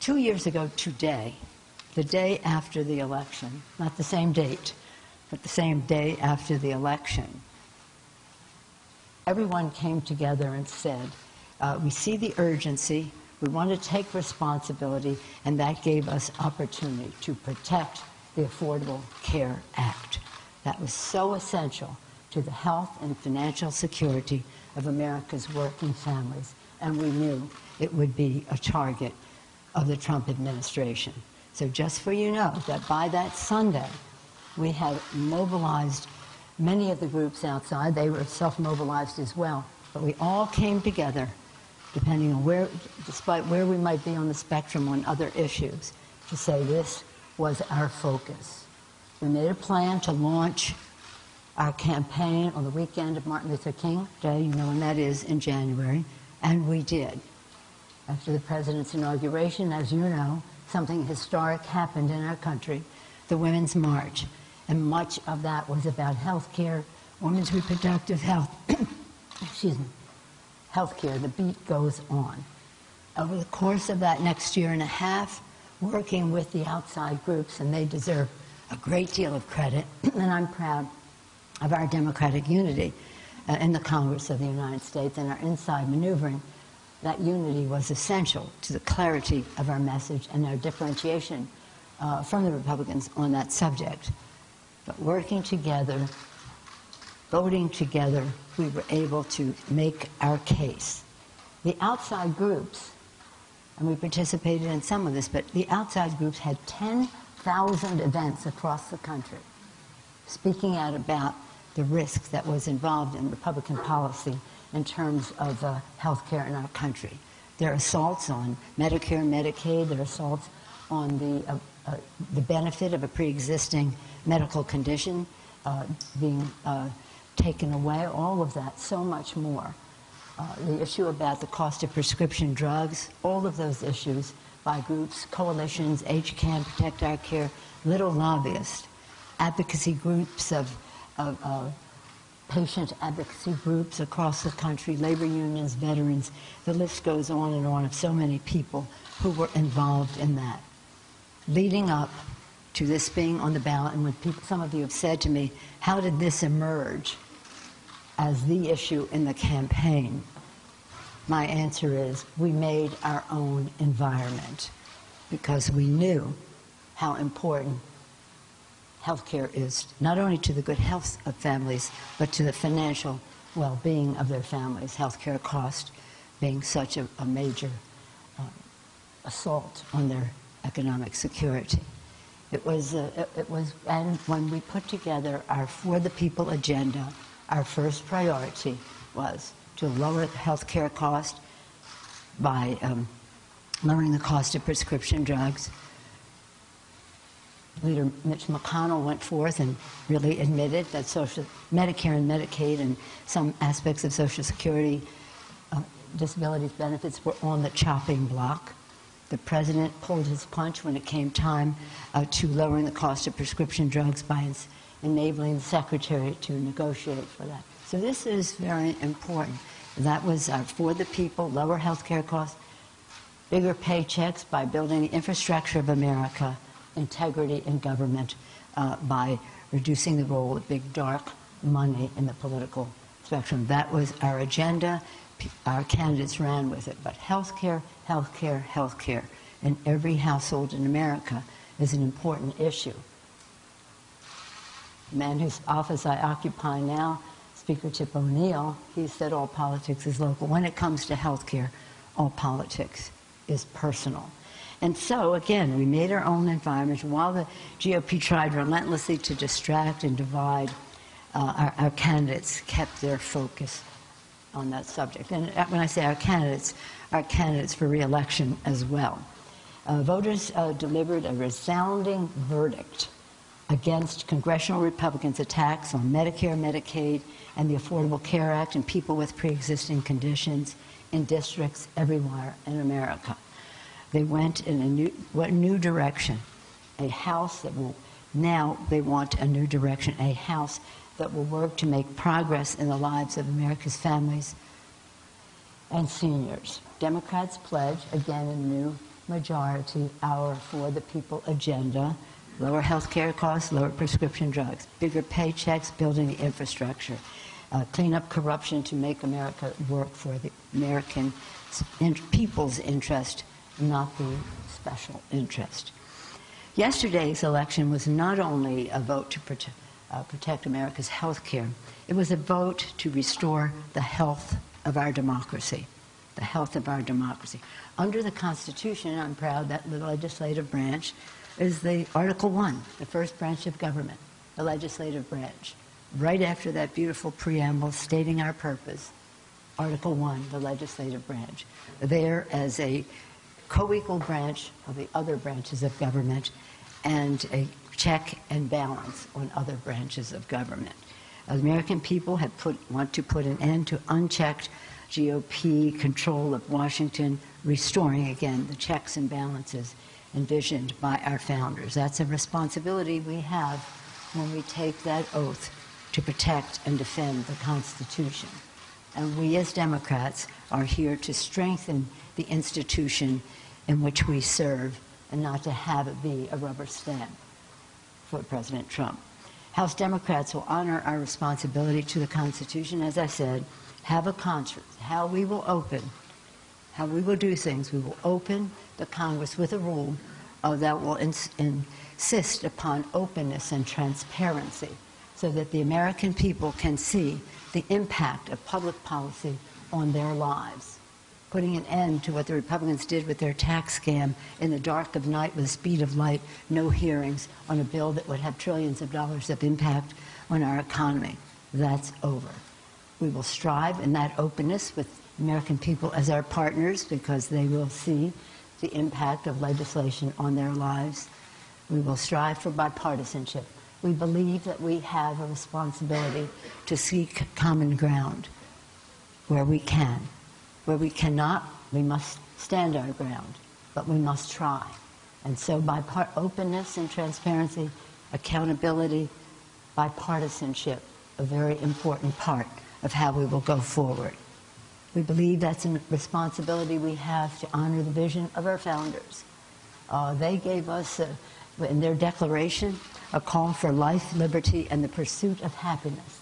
2 years ago today, the day after the election, not the same date, but the same day after the election, everyone came together and said, we see the urgency, we want to take responsibility, and that gave us opportunity to protect the Affordable Care Act. That was so essential to the health and financial security of America's working families, and we knew it would be a target of the Trump administration. So just for you know, that by that Sunday, we had mobilized many of the groups outside. They were self-mobilized as well, but we all came together, depending on where, despite where we might be on the spectrum on other issues, to say this was our focus. We made a plan to launch our campaign on the weekend of Martin Luther King Day, you know when that is, in January, and we did. After the president's inauguration, as you know, something historic happened in our country, the Women's March, and much of that was about health care, women's reproductive health, excuse me, health care. The beat goes on. Over the course of that next year and a half, working with the outside groups, and they deserve a great deal of credit, and I'm proud of our democratic unity in the Congress of the United States and our inside maneuvering. That unity was essential to the clarity of our message and our differentiation from the Republicans on that subject. But working together, voting together, we were able to make our case. The outside groups, and we participated in some of this, but the outside groups had 10,000 events across the country speaking out about the risk that was involved in Republican policy in terms of health care in our country. There are assaults on Medicare and Medicaid. There are assaults on the benefit of a pre-existing medical condition being taken away, all of that, so much more. The issue about the cost of prescription drugs, all of those issues by groups, coalitions, HCAN, Protect Our Care, little lobbyists, advocacy groups of patient advocacy groups across the country, labor unions, veterans, the list goes on and on of so many people who were involved in that. Leading up to this being on the ballot, and when people, some of you have said to me, how did this emerge as the issue in the campaign? My answer is, we made our own environment because we knew how important health care is, not only to the good health of families, but to the financial well-being of their families, health care cost being such a major assault on their economic security. And when we put together our For the People agenda, our first priority was to lower the health care cost by lowering the cost of prescription drugs. Leader Mitch McConnell went forth and really admitted that Medicare and Medicaid and some aspects of Social Security disability benefits were on the chopping block. The president pulled his punch when it came time to lowering the cost of prescription drugs by enabling the secretary to negotiate for that. So this is very important. That was For the People, lower health care costs, bigger paychecks by building the infrastructure of America, integrity in government by reducing the role of big dark money in the political spectrum. That was our agenda. Our candidates ran with it. But health care, health care, health care in every household in America is an important issue. The man whose office I occupy now, Speaker Tip O'Neill, he said all politics is local. When it comes to health care, all politics is personal. And so, again, we made our own environment. While the GOP tried relentlessly to distract and divide, our candidates kept their focus on that subject. And when I say our candidates for re-election as well. Voters delivered a resounding verdict against congressional Republicans' attacks on Medicare, Medicaid, and the Affordable Care Act and people with pre-existing conditions in districts everywhere in America. They went in a new direction, a house that will, now they want a new direction, a house that will work to make progress in the lives of America's families and seniors. Democrats pledge, again, a new majority our For the People agenda: lower health care costs, lower prescription drugs, bigger paychecks, building the infrastructure, clean up corruption to make America work for the American people's interest, not the special interest. Yesterday's election was not only a vote to protect America's health care, it was a vote to restore the health of our democracy. The health of our democracy. Under the Constitution, I'm proud that the legislative branch is the Article 1, the first branch of government, the legislative branch. Right after that beautiful preamble stating our purpose, Article 1, the legislative branch, there as a co-equal branch of the other branches of government and a check and balance on other branches of government. The American people want to put an end to unchecked GOP control of Washington, restoring, again, the checks and balances envisioned by our founders. That's a responsibility we have when we take that oath to protect and defend the Constitution. And we as Democrats are here to strengthen the institution in which we serve and not to have it be a rubber stamp for President Trump. House Democrats will honor our responsibility to the Constitution, as I said, have a conscience. How we will do things, we will open the Congress with a rule that will insist upon openness and transparency so that the American people can see the impact of public policy on their lives, putting an end to what the Republicans did with their tax scam in the dark of night with the speed of light, no hearings on a bill that would have trillions of dollars of impact on our economy. That's over. We will strive in that openness with American people as our partners because they will see the impact of legislation on their lives. We will strive for bipartisanship. We believe that we have a responsibility to seek common ground where we can. Where we cannot, we must stand our ground, but we must try. And so openness and transparency, accountability, bipartisanship, a very important part of how we will go forward. We believe that's a responsibility we have to honor the vision of our founders. They gave us, in their declaration, a call for life, liberty, and the pursuit of happiness.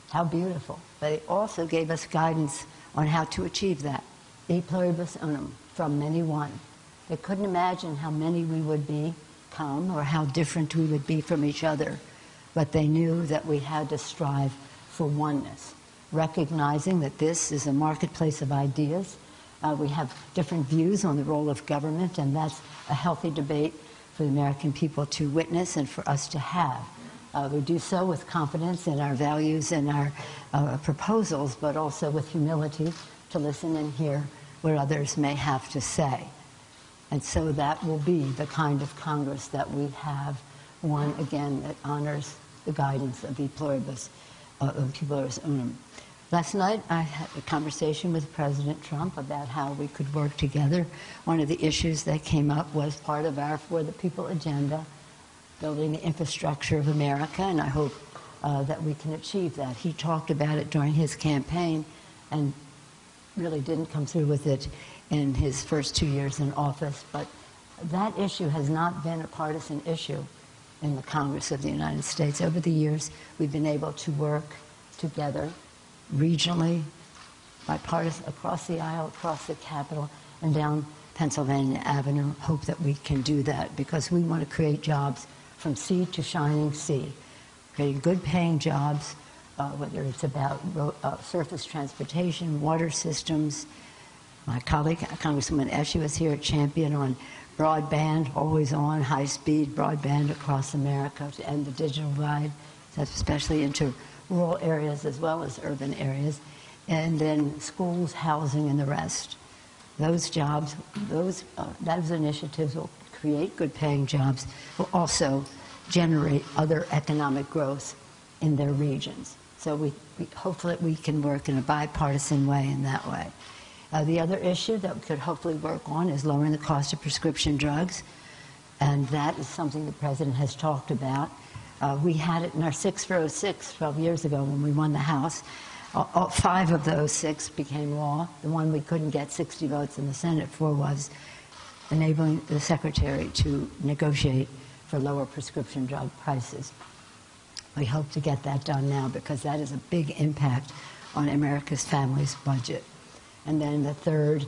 How beautiful. They also gave us guidance on how to achieve that. E pluribus unum, from many one. They couldn't imagine how many we would become or how different we would be from each other, but they knew that we had to strive for oneness, recognizing that this is a marketplace of ideas. We have different views on the role of government, and that's a healthy debate for the American people to witness and for us to have. We do so with confidence in our values and our proposals, but also with humility to listen and hear what others may have to say. And so that will be the kind of Congress that we have, one, again, that honors the guidance of E pluribus unum. Last night, I had a conversation with President Trump about how we could work together. One of the issues that came up was part of our For the People agenda, building the infrastructure of America, and I hope that we can achieve that. He talked about it during his campaign and really didn't come through with it in his first 2 years in office, but that issue has not been a partisan issue in the Congress of the United States. Over the years, we've been able to work together regionally, bipartisan, across the aisle, across the Capitol, and down Pennsylvania Avenue. Hope that we can do that because we want to create jobs from sea to shining sea, creating good-paying jobs, whether it's about surface transportation, water systems. My colleague, Congresswoman Eshe, was here at Champion on broadband, always on, high-speed broadband across America to end the digital divide, especially into rural areas as well as urban areas, and then schools, housing, and the rest. Those jobs, those initiatives will create good-paying jobs, will also generate other economic growth in their regions. So we hopefully we can work in a bipartisan way in that way. The other issue that we could hopefully work on is lowering the cost of prescription drugs, and that is something the President has talked about. We had it in our 6 for 06 12 years ago when we won the House. 5 of those 6 became law. The one we couldn't get 60 votes in the Senate for was enabling the Secretary to negotiate for lower prescription drug prices. We hope to get that done now because that is a big impact on America's family's budget. And then the third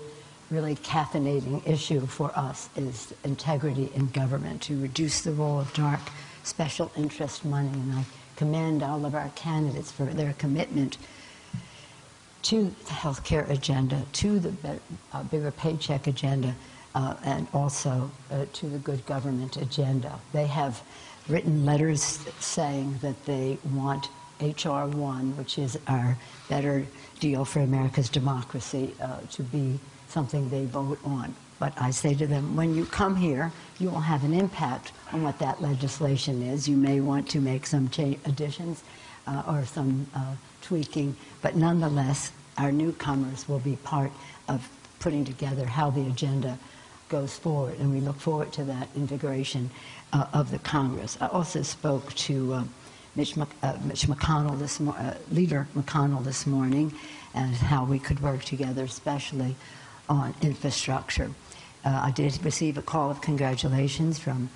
really caffeinating issue for us is integrity in government, to reduce the role of dark special interest money. And I commend all of our candidates for their commitment to the health care agenda, to the bigger paycheck agenda, and also to the good government agenda. They have written letters saying that they want H.R. 1, which is our better deal for America's democracy, to be something they vote on. But I say to them, when you come here, you will have an impact on what that legislation is. You may want to make some additions or some tweaking, but nonetheless, our newcomers will be part of putting together how the agenda goes forward, and we look forward to that invigoration of the Congress. I also spoke to Leader McConnell this morning, and how we could work together, especially on infrastructure. I did receive a call of congratulations from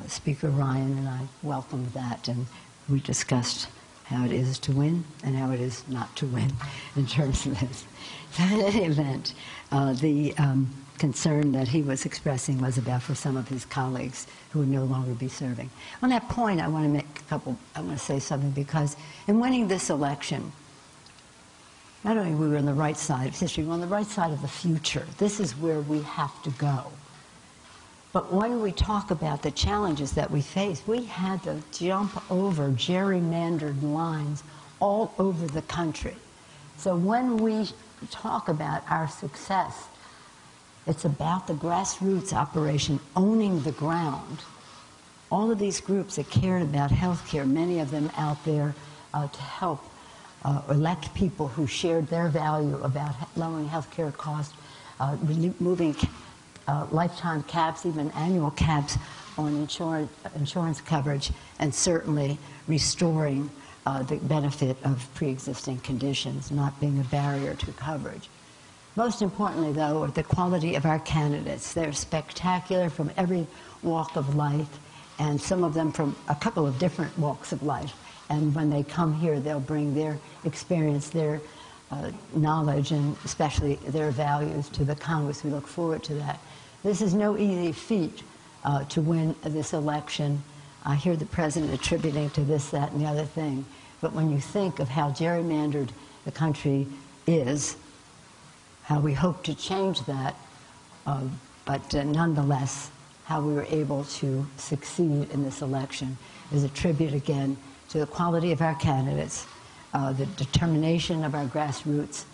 Speaker Ryan, and I welcomed that, and we discussed how it is to win and how it is not to win in terms of this. So in any event, the concern that he was expressing was about for some of his colleagues who would no longer be serving. On that point, I want to say something, because in winning this election, not only were we on the right side of history, we're on the right side of the future. This is where we have to go. But when we talk about the challenges that we face, we had to jump over gerrymandered lines all over the country. So when we talk about our success, it's about the grassroots operation, owning the ground. All of these groups that cared about health care, many of them out there to help elect people who shared their value about lowering health care costs, removing lifetime caps, even annual caps on insurance coverage, and certainly restoring the benefit of pre-existing conditions not being a barrier to coverage. Most importantly, though, are the quality of our candidates. They're spectacular from every walk of life, and some of them from a couple of different walks of life. And when they come here, they'll bring their experience, their knowledge, and especially their values to the Congress. We look forward to that. This is no easy feat to win this election. I hear the president attributing to this, that, and the other thing. But when you think of how gerrymandered the country is, how we hope to change that, but nonetheless, how we were able to succeed in this election is a tribute again to the quality of our candidates, the determination of our grassroots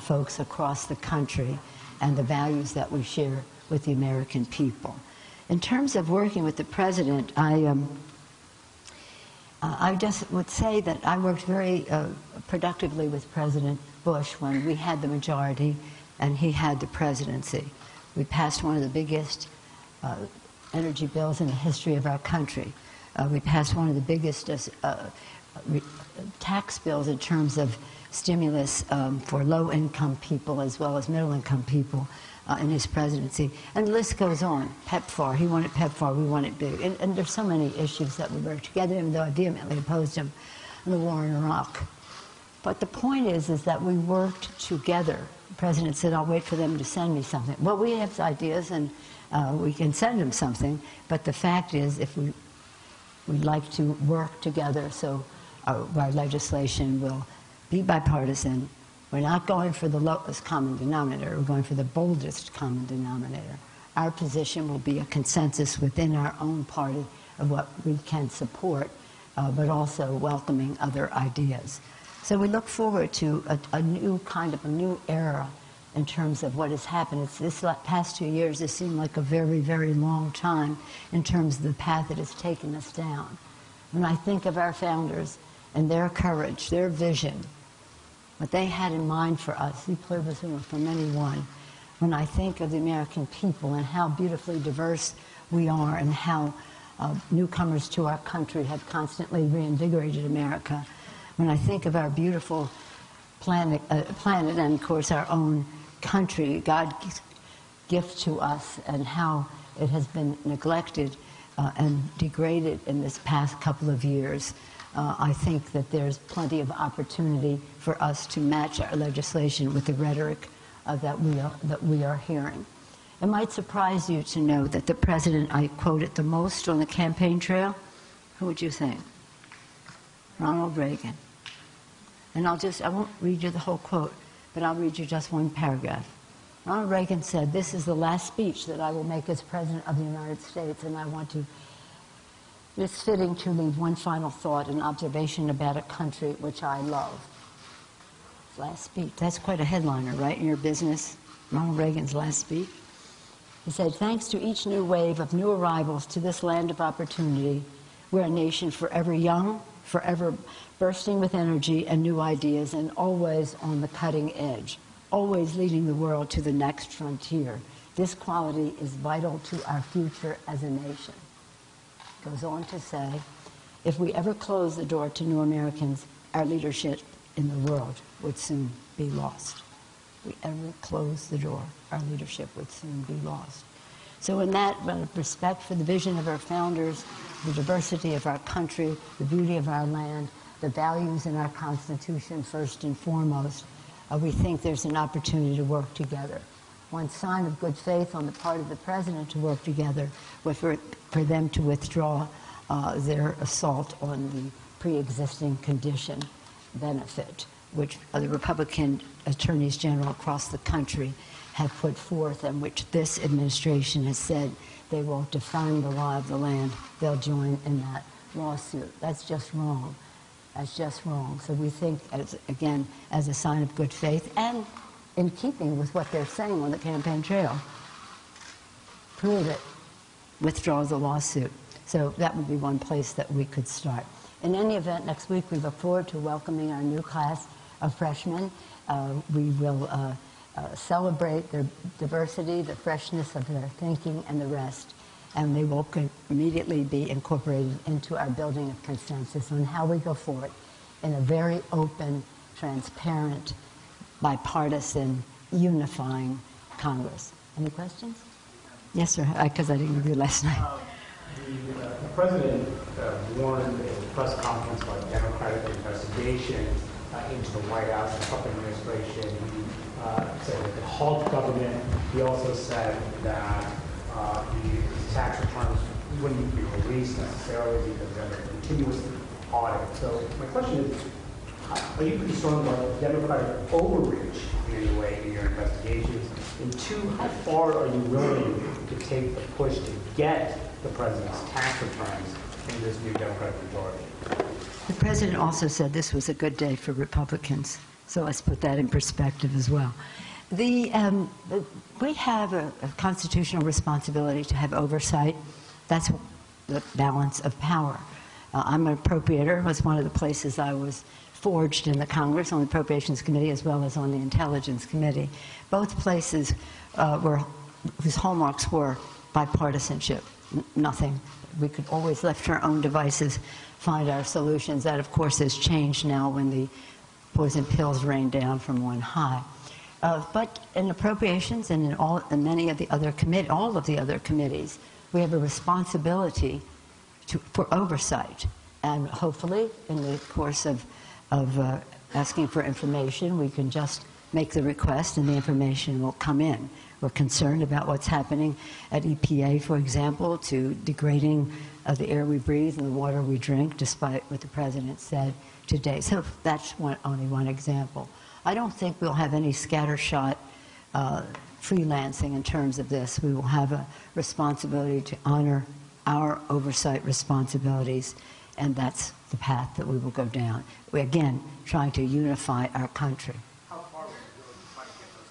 folks across the country, and the values that we share with the American people. In terms of working with the president, I just would say that I worked very productively with President Bush when we had the majority and he had the presidency. We passed one of the biggest energy bills in the history of our country. We passed one of the biggest tax bills in terms of stimulus for low-income people as well as middle-income people in his presidency. And the list goes on. PEPFAR, he wanted PEPFAR, we want it big. And there's so many issues that we worked together, even though I vehemently opposed him in the war in Iraq. But the point is that we worked together. The president said, I'll wait for them to send me something. Well, we have ideas, and we can send them something. But the fact is, if we'd like to work together so our legislation will be bipartisan. We're not going for the lowest common denominator. We're going for the boldest common denominator. Our position will be a consensus within our own party of what we can support, but also welcoming other ideas. So we look forward to a new era in terms of what has happened. It's this past 2 years, this seemed like a very, very long time in terms of the path it has taken us down. When I think of our founders and their courage, their vision, what they had in mind for us, from anyone, when I think of the American people and how beautifully diverse we are and how newcomers to our country have constantly reinvigorated America, when I think of our beautiful planet and, of course, our own country, God gift to us and how it has been neglected and degraded in this past couple of years, I think that there's plenty of opportunity for us to match our legislation with the rhetoric that we are hearing. It might surprise you to know that the president I quoted the most on the campaign trail, who would you think? Ronald Reagan. And I won't read you the whole quote, but I'll read you just one paragraph. Ronald Reagan said, "This is the last speech that I will make as President of the United States, and I want to, it's fitting to leave one final thought, an observation about a country which I love." Last speech. That's quite a headliner, right, in your business? Ronald Reagan's last speech. He said, "Thanks to each new wave of new arrivals to this land of opportunity, we're a nation forever young, forever bursting with energy and new ideas, and always on the cutting edge, always leading the world to the next frontier. This quality is vital to our future as a nation." Goes on to say, "If we ever close the door to new Americans, our leadership in the world would soon be lost." If we ever close the door, our leadership would soon be lost. So in that respect for the vision of our founders, the diversity of our country, the beauty of our land, the values in our Constitution first and foremost, we think there's an opportunity to work together. One sign of good faith on the part of the president to work together was for them to withdraw their assault on the pre-existing condition benefit, which the Republican attorneys general across the country have put forth, and which this administration has said they will defend the law of the land. They'll join in that lawsuit. That's just wrong. That's just wrong. So we think, again, as a sign of good faith and in keeping with what they're saying on the campaign trail, prove it, withdraw the lawsuit. So that would be one place that we could start. In any event, next week we look forward to welcoming our new class of freshmen. We will celebrate their diversity, the freshness of their thinking, and the rest. And they will immediately be incorporated into our building of consensus on how we go forward in a very open, transparent, bipartisan, unifying Congress. Any questions? Yes, sir, because I didn't give you last night. The president warned in a press conference about Democratic investigation into the White House and Trump administration. He said that it halt government. He also said that the tax returns wouldn't be released necessarily because they're under continuous audit. So my question is, are you concerned about Democratic overreach in any way in your investigations? And two, how far are you willing to take the push to get the president's tax returns in this new Democratic majority? The president also said this was a good day for Republicans. So let's put that in perspective as well. We have a constitutional responsibility to have oversight. That's the balance of power. I'm an appropriator. It was one of the places I was forged in the Congress, on the Appropriations Committee as well as on the Intelligence Committee. Both places whose hallmarks were bipartisanship. Nothing. We could always, left to our own devices, find our solutions. That, of course, has changed now when the poison pills rain down from on high. But in appropriations and in many of the other all of the other committees, we have a responsibility for oversight. And hopefully, in the course of asking for information, we can just make the request and the information will come in. We're concerned about what's happening at EPA, for example, to degrading of the air we breathe and the water we drink, despite what the president said today. So that's only one example. I don't think we'll have any scattershot freelancing in terms of this. We will have a responsibility to honor our oversight responsibilities, and that's the path that we will go down. We're, again, trying to unify our country. How far would you go to try to get those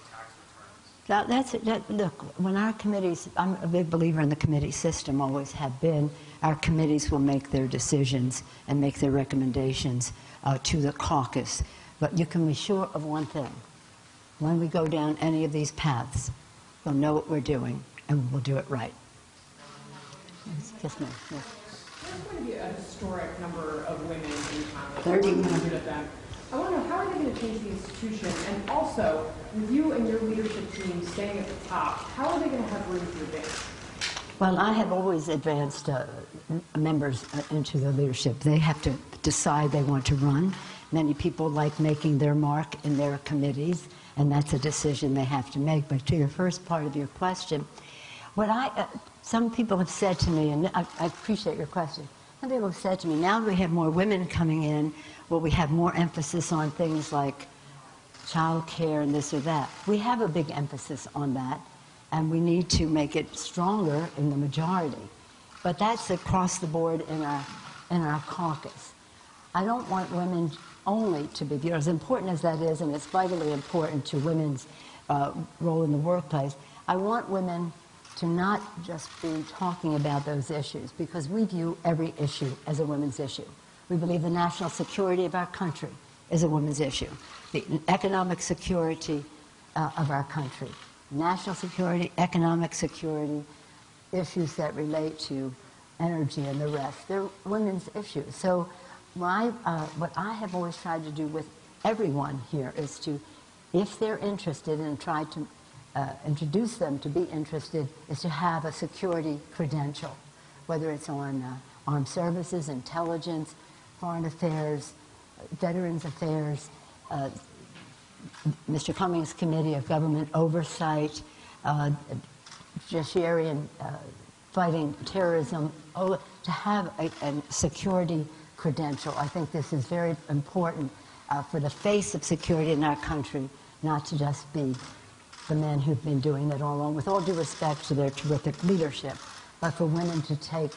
tax returns? Look, when our committees, I'm a big believer in the committee system, always have been, our committees will make their decisions and make their recommendations to the caucus. But you can be sure of one thing. When we go down any of these paths, we'll know what we're doing, and we'll do it right. Yes, ma'am. Yes. There's going to be a historic number of women in Congress. 30 100 of them. I want to know, how are they going to change the institution? And also, with you and your leadership team staying at the top, how are they going to have room to advance? Well, I have always advanced members into the leadership. They have to decide they want to run. Many people like making their mark in their committees, and that's a decision they have to make. But to your first part of your question, some people have said to me, and I appreciate your question, some people have said to me, now that we have more women coming in, will we have more emphasis on things like child care and this or that? We have a big emphasis on that, and we need to make it stronger in the majority. But that's across the board in our caucus. I don't want women only to be viewed, as important as that is, and it's vitally important to women's role in the workplace. I want women to not just be talking about those issues, because we view every issue as a women's issue. We believe the national security of our country is a women's issue. The economic security of our country. National security, economic security, issues that relate to energy and the rest. They're women's issues. So what I have always tried to do with everyone here is to, if they're interested, and try to introduce them to be interested, is to have a security credential, whether it's on armed services, intelligence, foreign affairs, veterans affairs, Mr. Cummings' Committee of Government Oversight, judiciary and fighting terrorism, to have a security credential. I think this is very important for the face of security in our country, not to just be the men who've been doing it all along, with all due respect to their terrific leadership, but for women to take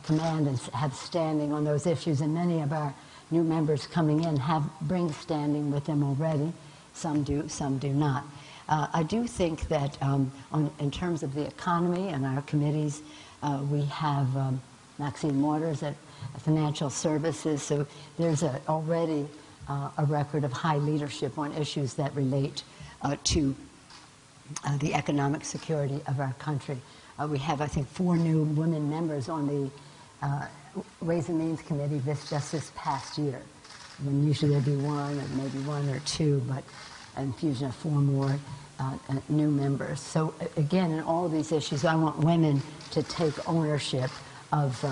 command and have standing on those issues. And many of our new members coming in bring standing with them already. Some do, some do not. I do think that in terms of the economy and our committees, we have Maxine Waters at Financial Services, so there's already a record of high leadership on issues that relate to the economic security of our country. We have, I think, 4 new women members on the Ways and Means Committee just this past year. When usually there'd be 1 or maybe 1 or 2, but an infusion of 4 more new members. So again, in all of these issues, I want women to take ownership of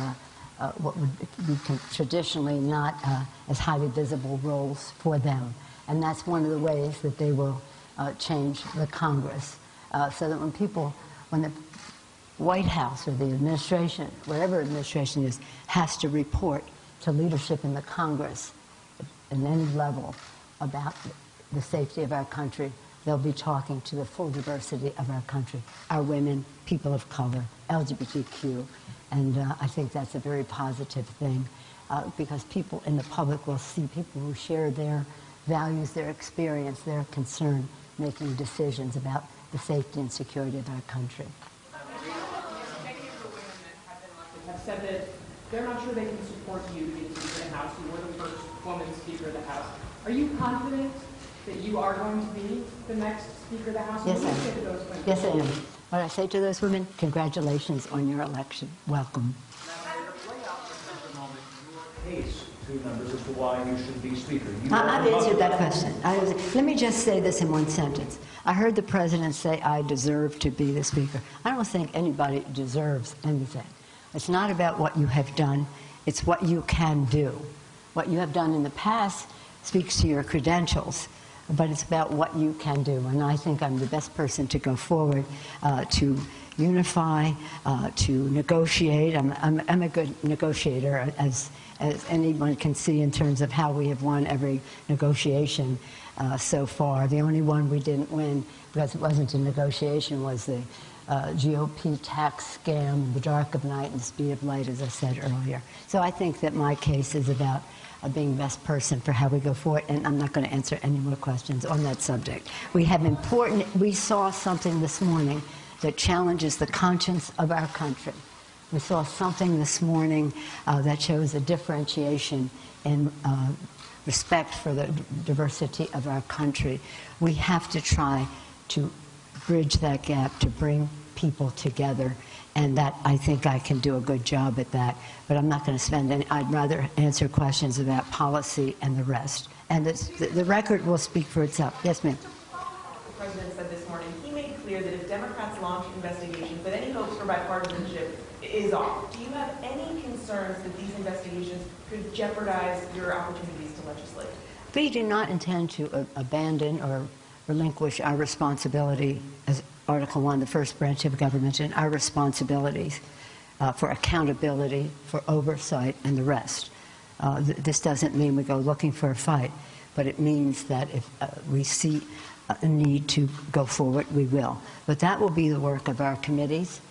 what would be traditionally not as highly visible roles for them. And that's one of the ways that they will change the Congress. So that when the White House or the administration, whatever administration is, has to report to leadership in the Congress at any level about the safety of our country, they'll be talking to the full diversity of our country, our women, people of color, LGBTQ, and I think that's a very positive thing because people in the public will see people who share their values, their experience, their concern, making decisions about the safety and security of our country. Many of the women that have been elected have said that they're not sure they can support you to be the Speaker of the House. You were the first woman Speaker of the House. Are you confident that you are going to be the next Speaker of the House? Yes, I am. Yes, I am. What I say to those women, congratulations on your election. Welcome. To members as to why you should be Speaker. I've answered that question. Let me just say this in one sentence. I heard the President say, I deserve to be the Speaker. I don't think anybody deserves anything. It's not about what you have done. It's what you can do. What you have done in the past speaks to your credentials, but it's about what you can do. And I think I'm the best person to go forward to unify, to negotiate. I'm a good negotiator, as anyone can see in terms of how we have won every negotiation so far. The only one we didn't win, because it wasn't a negotiation, was the GOP tax scam, the dark of night and the speed of light, as I said earlier. So I think that my case is about being the best person for how we go forward, and I'm not going to answer any more questions on that subject. We saw something this morning that challenges the conscience of our country. We saw something this morning that shows a differentiation in respect for the diversity of our country. We have to try to bridge that gap, to bring people together, and that I think I can do a good job at that. But I'm not going to spend any, I'd rather answer questions about policy and the rest, And the record will speak for itself. Yes, ma'am. The President said this morning, he made clear that if Democrats launch investigations, that any hopes for bipartisanship is off. Do you have any concerns that these investigations could jeopardize your opportunities to legislate? We do not intend to abandon or relinquish our responsibility as Article 1, the first branch of government, and our responsibilities for accountability, for oversight, and the rest. This doesn't mean we go looking for a fight, but it means that if we see a need to go forward, we will. But that will be the work of our committees.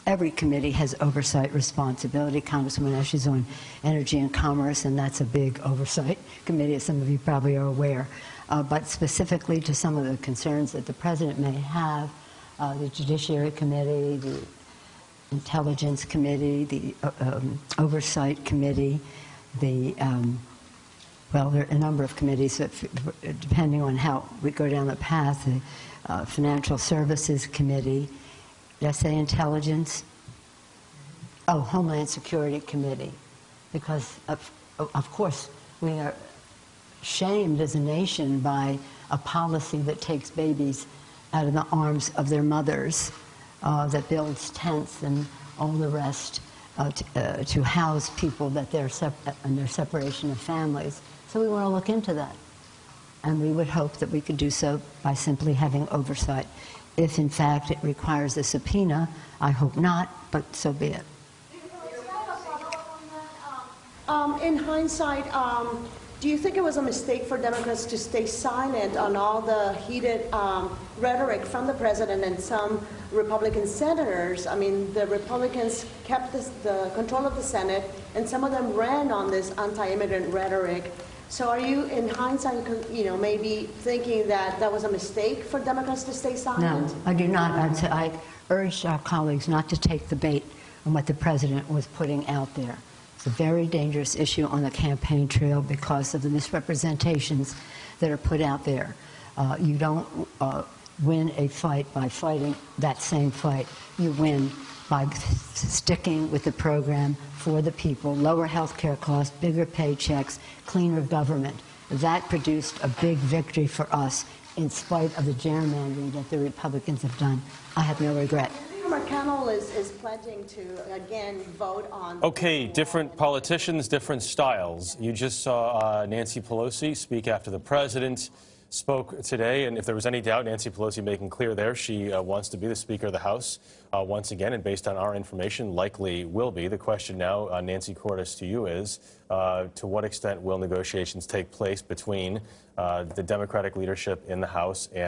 Every committee has oversight responsibility. Congresswoman Ash is on Energy and Commerce, and that's a big oversight committee, as some of you probably are aware. But specifically to some of the concerns that the President may have, the Judiciary Committee, the Intelligence Committee, the Oversight Committee, well, there are a number of committees that, depending on how we go down the path, the Financial Services Committee, did I say Intelligence? Oh, Homeland Security Committee. Because, of course, we are shamed as a nation by a policy that takes babies out of the arms of their mothers, that builds tents and all the rest to house people that and their separation of families. So we want to look into that. And we would hope that we could do so by simply having oversight. If, in fact, it requires a subpoena, I hope not, but so be it. In hindsight, do you think it was a mistake for Democrats to stay silent on all the heated rhetoric from the President and some Republican senators? I mean, the Republicans kept the control of the Senate, and some of them ran on this anti-immigrant rhetoric. So are you, in hindsight, maybe thinking that that was a mistake for Democrats to stay silent? No, I do not. I urged our colleagues not to take the bait on what the President was putting out there. It's a very dangerous issue on the campaign trail because of the misrepresentations that are put out there. You don't win a fight by fighting that same fight. You win by sticking with the program for the people, lower health care costs, bigger paychecks, cleaner government. That produced a big victory for us in spite of the gerrymandering that the Republicans have done. I have no regret. McConnell is pledging to, again, vote on... Okay, different politicians, different styles. You just saw Nancy Pelosi speak after the President spoke today, and if there was any doubt, Nancy Pelosi making clear there she wants to be the Speaker of the House once again, and based on our information, likely will be. The question now, Nancy Cordes, to you is, to what extent will negotiations take place between the Democratic leadership in the House and